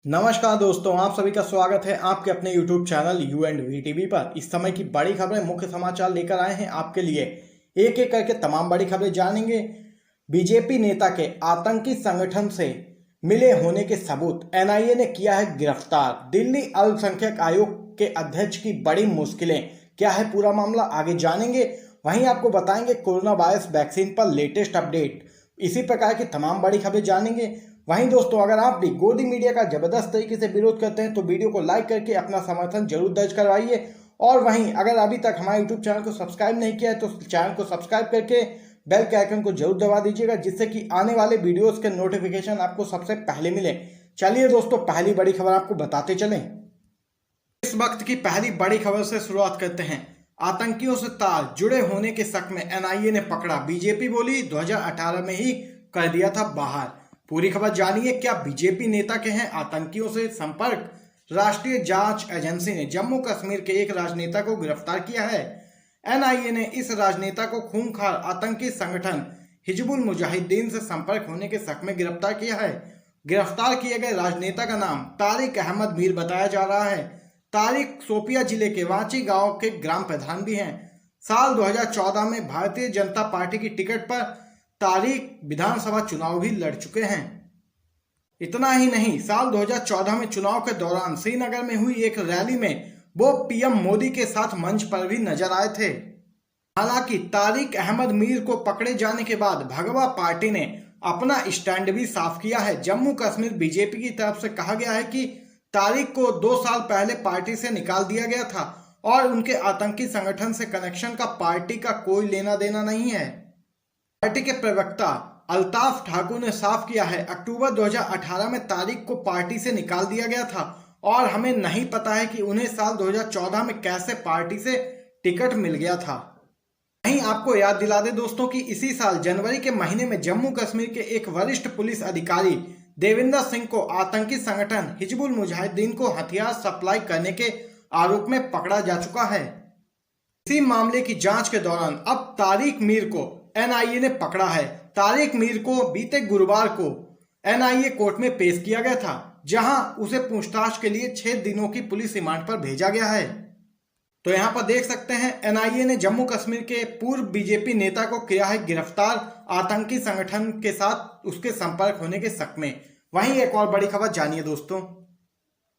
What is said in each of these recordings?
नमस्कार दोस्तों, आप सभी का स्वागत है आपके अपने YouTube channel U and V TV पर। इस समय की बड़ी खबरें, मुख्य समाचार लेकर आए हैं आपके लिए। एक एक करके तमाम बड़ी खबरें जानेंगे। बीजेपी नेता के आतंकी संगठन से मिले होने के सबूत एनआईए ने किया है गिरफ्तार। दिल्ली अल्पसंख्यक आयोग के अध्यक्ष की बड़ी मुश्किलें, क्या है पूरा मामला, आगे जानेंगे। वहीं आपको बताएंगे कोरोना वायरस वैक्सीन पर लेटेस्ट अपडेट। इसी प्रकार की तमाम बड़ी खबरें जानेंगे। वहीं दोस्तों, अगर आप भी गोदी मीडिया का जबरदस्त तरीके से विरोध करते हैं तो वीडियो को लाइक करके अपना समर्थन जरूर दर्ज करवाइए। और वहीं अगर अभी तक हमारे यूट्यूब चैनल को सब्सक्राइब नहीं किया है तो चैनल को सब्सक्राइब करके बेल के आइकन को जरूर दबा दीजिएगा, जिससे कि आने वाले वीडियोस के नोटिफिकेशन आपको सबसे पहले मिले। चलिए दोस्तों, पहली बड़ी खबर आपको बताते चलें। इस वक्त की पहली बड़ी खबर से शुरुआत करते हैं। आतंकियों से तार जुड़े होने के शक में एनआईए ने पकड़ा। बीजेपी बोली 2018 में ही कर दिया था बाहर। पूरी खबर जानिए, क्या बीजेपी नेता के हैं आतंकियों से संपर्क। राष्ट्रीय जांच एजेंसी ने जम्मू कश्मीर के एक राजनेता को गिरफ्तार किया है। एनआईए ने इस राजनेता को खूंखार आतंकी संगठन हिजबुल मुजाहिदीन से संपर्क होने के शक में गिरफ्तार किया है। गिरफ्तार किए गए राजनेता का नाम तारिक अहमद मीर बताया जा रहा है। तारिक शोपिया जिले के वांची गांव के ग्राम प्रधान भी हैं। साल 2014 में भारतीय जनता पार्टी की टिकट पर तारिक विधानसभा चुनाव भी लड़ चुके हैं। इतना ही नहीं, साल 2014 में चुनाव के दौरान श्रीनगर में हुई एक रैली में वो पीएम मोदी के साथ मंच पर भी नजर आए थे। हालांकि तारिक अहमद मीर को पकड़े जाने के बाद भगवा पार्टी ने अपना स्टैंड भी साफ किया है। जम्मू कश्मीर बीजेपी की तरफ से कहा गया है कि तारिक को 2 साल पहले पार्टी से निकाल दिया गया था और उनके आतंकी संगठन से कनेक्शन का पार्टी का कोई लेना देना नहीं है। पार्टी के प्रवक्ता अल्ताफ ठाकुर ने साफ किया है, अक्टूबर 2018 में तारिक को पार्टी से निकाल दिया गया था और हमें नहीं पता है कि उन्हें साल 2014 में कैसे पार्टी से टिकट मिल गया था। वहीं आपको याद दिला दे दोस्तों कि इसी साल जनवरी के महीने में जम्मू कश्मीर के एक वरिष्ठ पुलिस अधिकारी देविंदर सिंह को आतंकी संगठन हिजबुल मुजाहिदीन को हथियार सप्लाई करने के आरोप में पकड़ा जा चुका है। इसी मामले की जांच के दौरान अब तारिक मीर को एनआईए ने पकड़ा है। तारिक मीर को बीते गुरुवार को एनआईए कोर्ट में पेश किया गया था, जहां उसे पूछताछ के लिए 6 दिनों की पुलिस रिमांड पर भेजा गया है। तो यहां पर देख सकते हैं, एनआईए ने जम्मू कश्मीर के पूर्व बीजेपी नेता को किया है गिरफ्तार, आतंकी संगठन के साथ उसके संपर्क होने के शक में। वहीं एक और बड़ी खबर जानिए दोस्तों।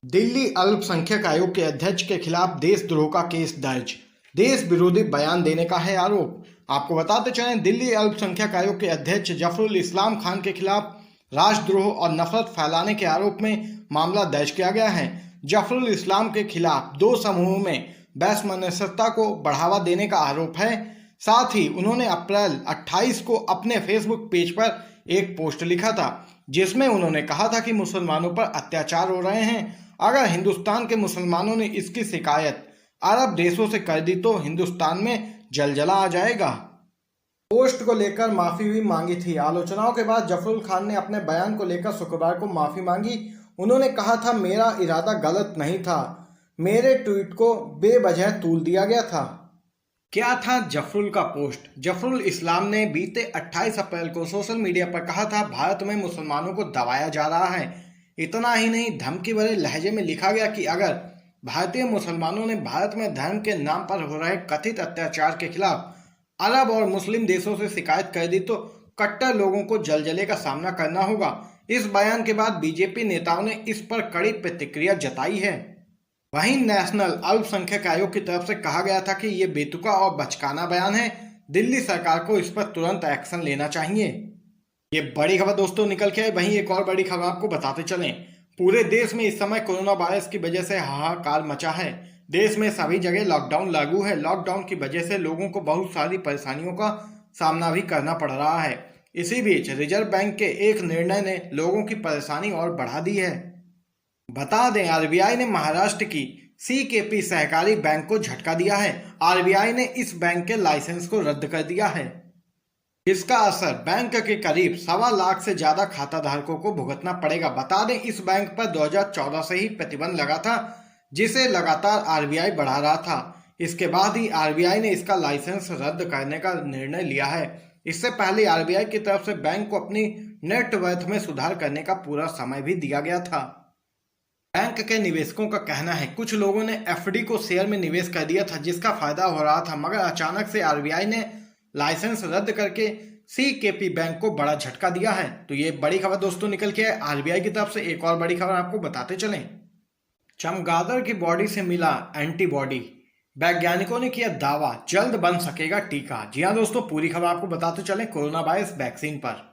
दिल्ली अल्पसंख्यक आयोग के अध्यक्ष के खिलाफ देशद्रोह का केस दर्ज। देश विरोधी बयान देने का है आरोप। आपको बताते चलें, दिल्ली अल्पसंख्यक आयोग के अध्यक्ष जफरुल इस्लाम खान के खिलाफ राष्ट्रद्रोह और नफरत फैलाने के आरोप में मामला दर्ज किया गया है। जफरुल इस्लाम के खिलाफ 2 समूहों में वैश्मनस्यता को बढ़ावा देने का आरोप है। साथ ही उन्होंने अप्रैल 28 को अपने फेसबुक पेज पर एक पोस्ट लिखा था, जिसमें उन्होंने कहा था कि मुसलमानों पर अत्याचार हो रहे हैं। अगर हिंदुस्तान के मुसलमानों ने इसकी शिकायत अरब देशों से कर दी तो हिंदुस्तान में जलजला आ जाएगा। पोस्ट को लेकर माफी भी मांगी थी। आलोचनाओं के बाद जफरुल खान ने अपने बयान को लेकर शुक्रवार को माफी मांगी। उन्होंने कहा था, मेरा इरादा गलत नहीं था, मेरे ट्वीट को बेवजह तूल दिया गया था। क्या था जफरुल का पोस्ट? जफरुल इस्लाम ने बीते 28 अप्रैल को सोशल मीडिया पर कहा था, भारत में मुसलमानों को दबाया जा रहा है। इतना ही नहीं, धमकी भरे लहजे में लिखा गया कि अगर भारतीय मुसलमानों ने भारत में धर्म के नाम पर हो रहे कथित अत्याचार के खिलाफ अरब और मुस्लिम देशों से शिकायत कर दी तो कट्टर लोगों को जलजले का सामना करना होगा। इस बयान के बाद बीजेपी नेताओं ने इस पर कड़ी प्रतिक्रिया जताई है। वहीं नेशनल अल्पसंख्यक आयोग की तरफ से कहा गया था कि ये बेतुका और बचकाना बयान है, दिल्ली सरकार को इस पर तुरंत एक्शन लेना चाहिए। ये बड़ी खबर दोस्तों निकल के आई। वहीं एक और बड़ी खबर आपको बताते चलें। पूरे देश में इस समय कोरोना वायरस की वजह से हाहाकार मचा है। देश में सभी जगह लॉकडाउन लागू है। लॉकडाउन की वजह से लोगों को बहुत सारी परेशानियों का सामना भी करना पड़ रहा है। इसी बीच रिजर्व बैंक के एक निर्णय ने लोगों की परेशानी और बढ़ा दी है। बता दें, आरबीआई ने महाराष्ट्र की सीकेपी सहकारी बैंक को झटका दिया है। आरबीआई ने इस बैंक के लाइसेंस को रद्द कर दिया है। इसका असर बैंक के करीब 1.25 लाख से ज्यादा खाता धारकों को भुगतना पड़ेगा। बता दें, इस बैंक पर 2014 से ही प्रतिबंध लगा था, जिसे लगातार आरबीआई बढ़ा रहा था। इसके बाद ही आरबीआई ने इसका लाइसेंस रद्द करने का निर्णय लिया है। इससे पहले आरबीआई की तरफ से बैंक को अपनी नेटवर्थ में सुधार करने का पूरा समय भी दिया गया था। बैंक के निवेशकों का कहना है कुछ लोगों ने एफडी को शेयर में निवेश कर दिया था जिसका फायदा हो रहा था, मगर अचानक से आरबीआई ने लाइसेंस रद्द करके सीकेपी बैंक को बड़ा झटका दिया है। तो ये बड़ी खबर दोस्तों निकल के है आरबीआई की तरफ से। एक और बड़ी खबर आपको बताते चलें, चमगादड़ की बॉडी से मिला एंटीबॉडी, वैज्ञानिकों ने किया दावा जल्द बन सकेगा टीका। जी हाँ दोस्तों, पूरी खबर आपको बताते चलें कोरोना वायरस वैक्सीन पर।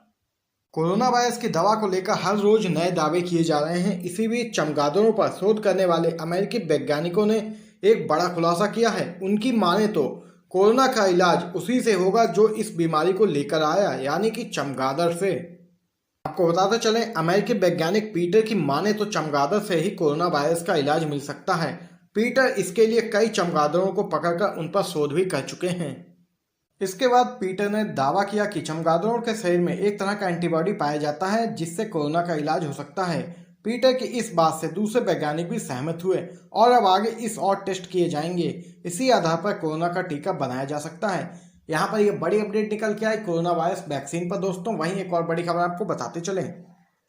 कोरोना वायरस की दवा को लेकर हर रोज नए दावे किए जा रहे हैं। इसी बीच चमगादड़ों पर शोध करने वाले अमेरिकी वैज्ञानिकों ने एक बड़ा खुलासा किया है। उनकी माने तो कोरोना का इलाज उसी से होगा जो इस बीमारी को लेकर आया, यानी कि चमगादड़ से। आपको बताते चलें, अमेरिकी वैज्ञानिक पीटर की माने तो चमगादड़ से ही कोरोना वायरस का इलाज मिल सकता है। पीटर इसके लिए कई चमगादड़ों को पकड़कर उन पर शोध भी कर चुके हैं। इसके बाद पीटर ने दावा किया कि चमगादड़ों के शरीर में एक तरह का एंटीबॉडी पाया जाता है जिससे कोरोना का इलाज हो सकता है। पीटर की इस बात से दूसरे वैज्ञानिक भी सहमत हुए और अब आगे इस और टेस्ट किए जाएंगे। इसी आधार पर कोरोना का टीका बनाया जा सकता है। यहाँ पर यह बड़ी अपडेट निकल के आई कोरोना वायरस वैक्सीन पर दोस्तों। वहीं एक और बड़ी खबर आपको बताते चले,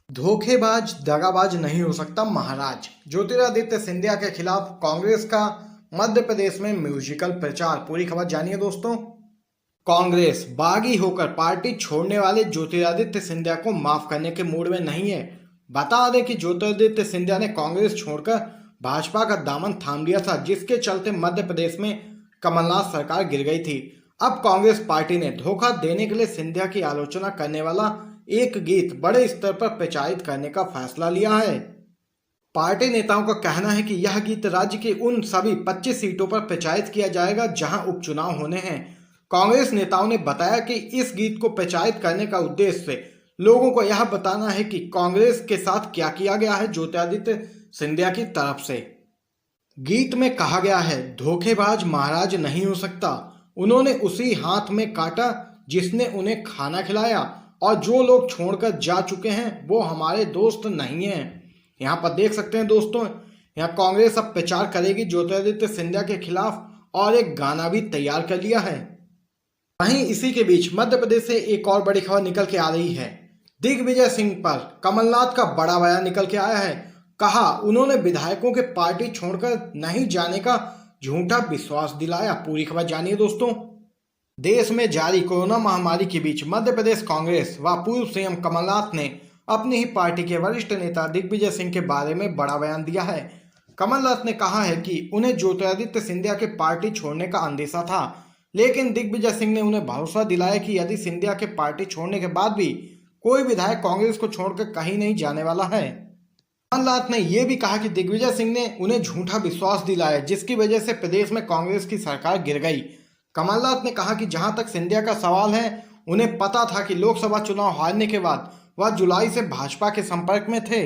धोखेबाज दगाबाज नहीं हो सकता महाराज, ज्योतिरादित्य सिंधिया के खिलाफ कांग्रेस का मध्य प्रदेश में म्यूजिकल प्रचार। पूरी खबर जानिए दोस्तों। कांग्रेस बागी होकर पार्टी छोड़ने वाले ज्योतिरादित्य सिंधिया को माफ करने के मूड में नहीं है। बता दें कि ज्योतिरादित्य सिंधिया ने कांग्रेस छोड़कर भाजपा का दामन थाम लिया था, जिसके चलते मध्य प्रदेश में कमलनाथ सरकार गिर गई थी। अब कांग्रेस पार्टी ने धोखा देने के लिए सिंधिया की आलोचना करने वाला एक गीत बड़े स्तर पर प्रचारित करने का फैसला लिया है। पार्टी नेताओं का कहना है कि यह गीत राज्य की उन सभी 25 सीटों पर प्रचारित किया जाएगा जहां उपचुनाव होने हैं। कांग्रेस नेताओं ने बताया कि इस गीत को प्रचारित करने का उद्देश्य लोगों को यह बताना है कि कांग्रेस के साथ क्या किया गया है ज्योतिरादित्य सिंधिया की तरफ से। गीत में कहा गया है, धोखेबाज महाराज नहीं हो सकता, उन्होंने उसी हाथ में काटा जिसने उन्हें खाना खिलाया, और जो लोग छोड़कर जा चुके हैं वो हमारे दोस्त नहीं हैं। यहाँ पर देख सकते हैं दोस्तों, यहाँ कांग्रेस अब प्रचार करेगी ज्योतिरादित्य सिंधिया के खिलाफ और एक गाना भी तैयार कर लिया है। वहीं इसी के बीच मध्य प्रदेश से एक और बड़ी खबर निकल के आ रही है। दिग्विजय सिंह पर कमलनाथ का बड़ा बयान निकल के आया है। कहा उन्होंने विधायकों के पार्टी छोड़कर नहीं जाने का झूठा विश्वास दिलाया। पूरी खबर जानिए दोस्तों। देश में जारी कोरोना महामारी के बीच मध्य प्रदेश कांग्रेस व पूर्व सीएम कमलनाथ ने अपनी ही पार्टी के वरिष्ठ नेता दिग्विजय सिंह के बारे में बड़ा बयान दिया है। कमलनाथ ने कहा है कि उन्हें ज्योतिरादित्य सिंधिया के पार्टी छोड़ने का अंदेशा था, लेकिन दिग्विजय सिंह ने उन्हें भरोसा दिलाया कि यदि सिंधिया के पार्टी छोड़ने के बाद भी कोई विधायक कांग्रेस को छोड़कर कहीं नहीं जाने वाला है। कमलनाथ ने यह भी कहा कि दिग्विजय सिंह ने उन्हें झूठा विश्वास दिलाया जिसकी वजह से प्रदेश में कांग्रेस की सरकार गिर गई। कमलनाथ ने कहा कि जहां तक सिंधिया का सवाल है, उन्हें पता था कि लोकसभा चुनाव हारने के बाद वह जुलाई से भाजपा के संपर्क में थे।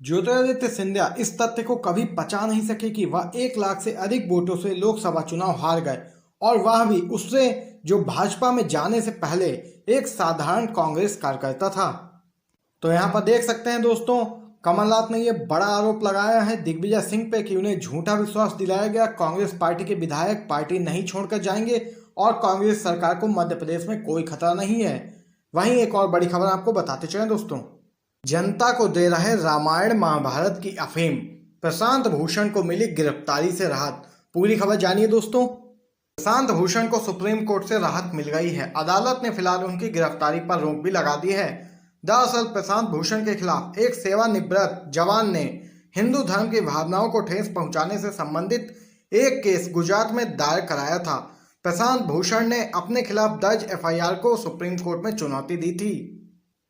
ज्योतिरादित्य सिंधिया इस तथ्य को कभी पचा नहीं सके कि वह 1 लाख से अधिक वोटों से लोकसभा चुनाव हार गए, और वह भी उससे जो भाजपा में जाने से पहले एक साधारण कांग्रेस कार्यकर्ता था। तो यहाँ पर देख सकते हैं दोस्तों, कमलनाथ ने यह बड़ा आरोप लगाया है दिग्विजय सिंह पे कि उन्हें झूठा विश्वास दिलाया गया। कांग्रेस पार्टी के विधायक पार्टी नहीं छोड़कर जाएंगे और कांग्रेस सरकार को मध्य प्रदेश में कोई खतरा नहीं है। वहीं एक और बड़ी खबर आपको बताते चलें दोस्तों, जनता को दे रहे रामायण महाभारत की अफीम, प्रशांत भूषण को मिली गिरफ्तारी से राहत। पूरी खबर जानिए दोस्तों। प्रशांत भूषण को सुप्रीम कोर्ट से राहत मिल गई है। अदालत ने फिलहाल उनकी गिरफ्तारी पर रोक भी लगा दी है। दरअसल प्रशांत भूषण के खिलाफ एक सेवानिवृत्त जवान ने हिंदू धर्म की भावनाओं को ठेस पहुंचाने से संबंधित एक केस गुजरात में दायर कराया था। प्रशांत भूषण ने अपने खिलाफ दर्ज एफआईआर को सुप्रीम कोर्ट में चुनौती दी थी।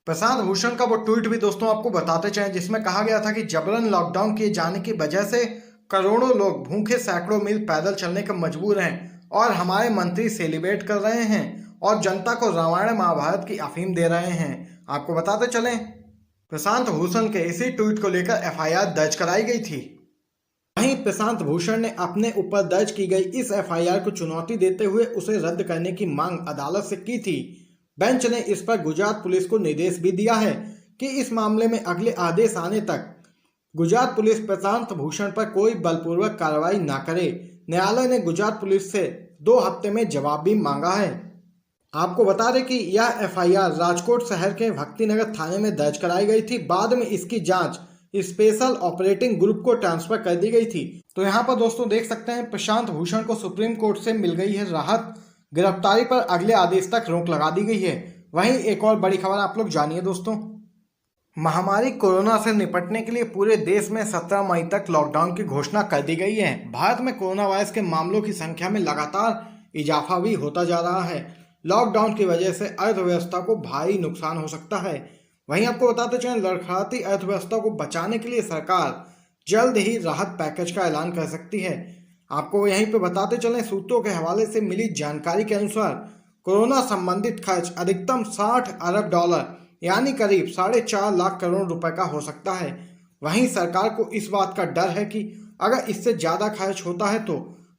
प्रशांत भूषण का वो ट्वीट भी दोस्तों आपको बताते चाहें जिसमें कहा गया था कि जबरन लॉकडाउन किए जाने की वजह से करोड़ों लोग भूखे सैकड़ों मील पैदल चलने का मजबूर हैं, और हमारे मंत्री सेलिब्रेट कर रहे हैं और जनता को रामायण महाभारत की अफीम दे रहे हैं। आपको बताते चलें, प्रशांत भूषण के इसी ट्वीट को लेकर एफआईआर दर्ज कराई गई थी। वहीं प्रशांत भूषण ने अपने ऊपर दर्ज की गई इस एफआईआर को चुनौती देते हुए उसे रद्द करने की मांग अदालत से की थी। बेंच ने इस पर गुजरात पुलिस को निर्देश भी दिया है कि इस मामले में अगले आदेश आने तक गुजरात पुलिस प्रशांत भूषण पर कोई बलपूर्वक कार्रवाई न करे। न्यायालय ने गुजरात पुलिस से 2 हफ्ते में जवाब भी मांगा है। आपको बता दें कि यह एफआईआर राजकोट शहर के भक्तिनगर थाने में दर्ज कराई गई थी। बाद में इसकी जांच स्पेशल ऑपरेटिंग ग्रुप को ट्रांसफर कर दी गई थी। तो यहाँ पर दोस्तों देख सकते हैं प्रशांत भूषण को सुप्रीम कोर्ट से मिल गई है राहत, गिरफ्तारी पर अगले आदेश तक रोक लगा दी गई है। वहीं एक और बड़ी खबर आप लोग जानिए दोस्तों, महामारी कोरोना से निपटने के लिए पूरे देश में 17 मई तक लॉकडाउन की घोषणा कर दी गई है। भारत में कोरोना वायरस के मामलों की संख्या में लगातार इजाफा भी होता जा रहा है। लॉकडाउन की वजह से अर्थव्यवस्था को भारी नुकसान हो सकता है। वहीं आपको बताते चलें, लड़खड़ाती अर्थव्यवस्था को बचाने के लिए सरकार जल्द ही राहत पैकेज का ऐलान कर सकती है। आपको यहीं पे बताते चलें, सूत्रों के हवाले से मिली जानकारी के अनुसार कोरोना संबंधित खर्च अधिकतम 60 अरब डॉलर यानी करीब 4.5 लाख करोड़ रुपए का हो सकता है। वहीं सरकार को इस बात का डर है कि अगर इससे ज़्यादा खर्च होता है तो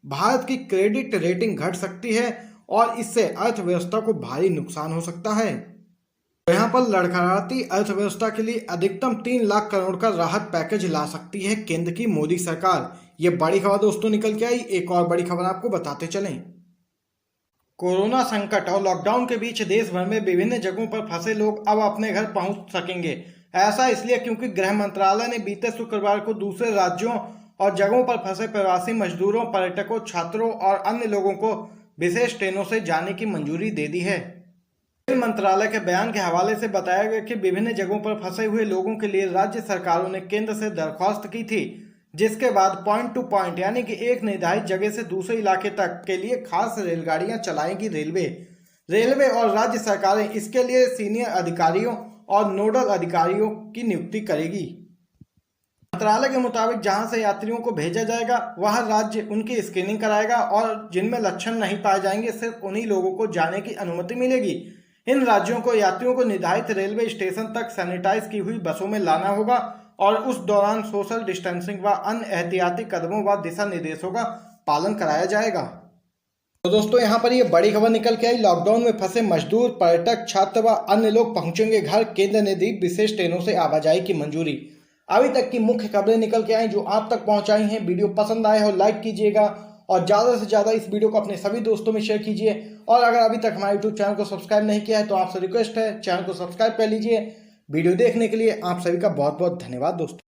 भारत की क्रेडिट रेटिंग घट सकती है और इससे अर्थव्यवस्था को भारी नुकसान हो सकता है। तो यहाँ पर लड़खड़ाती अर्थव्यवस्था के लिए अधिकतम 3 लाख करोड़ का राहत पैकेज ला सकती है केंद्र की मोदी सरकार। ये बड़ी खबर दोस्तों निकल के आई। एक और बड़ी खबर आपको बताते चलें, कोरोना संकट और लॉकडाउन के बीच देश भर में विभिन्न जगहों पर फंसे लोग अब अपने घर पहुंच सकेंगे। ऐसा इसलिए क्योंकि गृह मंत्रालय ने बीते शुक्रवार को दूसरे राज्यों और जगहों पर फंसे प्रवासी मजदूरों, पर्यटकों, छात्रों और अन्य लोगों को विशेष ट्रेनों से जाने की मंजूरी दे दी है। रेल मंत्रालय के बयान के हवाले से बताया गया कि विभिन्न जगहों पर फंसे हुए लोगों के लिए राज्य सरकारों ने केंद्र से दरख्वास्त की थी, जिसके बाद पॉइंट टू पॉइंट यानी कि एक निर्धारित जगह से दूसरे इलाके तक के लिए खास रेलगाड़ियां चलाएगी रेलवे और राज्य सरकारें इसके लिए सीनियर अधिकारियों और नोडल अधिकारियों की नियुक्ति करेगी। मंत्रालय के मुताबिक जहां से यात्रियों को भेजा जाएगा वह राज्य उनकी स्क्रीनिंग कराएगा और जिनमें लक्षण नहीं पाए जाएंगे सिर्फ उन्हीं लोगों को जाने की अनुमति मिलेगी। इन राज्यों को यात्रियों को निर्धारित रेलवे स्टेशन तक सैनिटाइज की हुई बसों में लाना होगा और उस दौरान सोशल डिस्टेंसिंग व अन्य एहतियाती कदमों व दिशा निर्देशों का पालन कराया जाएगा। तो दोस्तों यहाँ पर ये बड़ी खबर निकल के आई, लॉकडाउन में फंसे मजदूर, पर्यटक, छात्र व अन्य लोग पहुंचेंगे घर, केंद्र ने दी विशेष ट्रेनों से आवाजाही की मंजूरी। अभी तक की मुख्य खबरें निकल के आई जो आप तक पहुंचाई हैं। वीडियो पसंद आए हो लाइक कीजिएगा और ज़्यादा से ज़्यादा इस वीडियो को अपने सभी दोस्तों में शेयर कीजिए। और अगर अभी तक हमारे यूट्यूब चैनल को सब्सक्राइब नहीं किया है तो आपसे रिक्वेस्ट है चैनल को सब्सक्राइब कर लीजिए। वीडियो देखने के लिए आप सभी का बहुत बहुत धन्यवाद दोस्तों।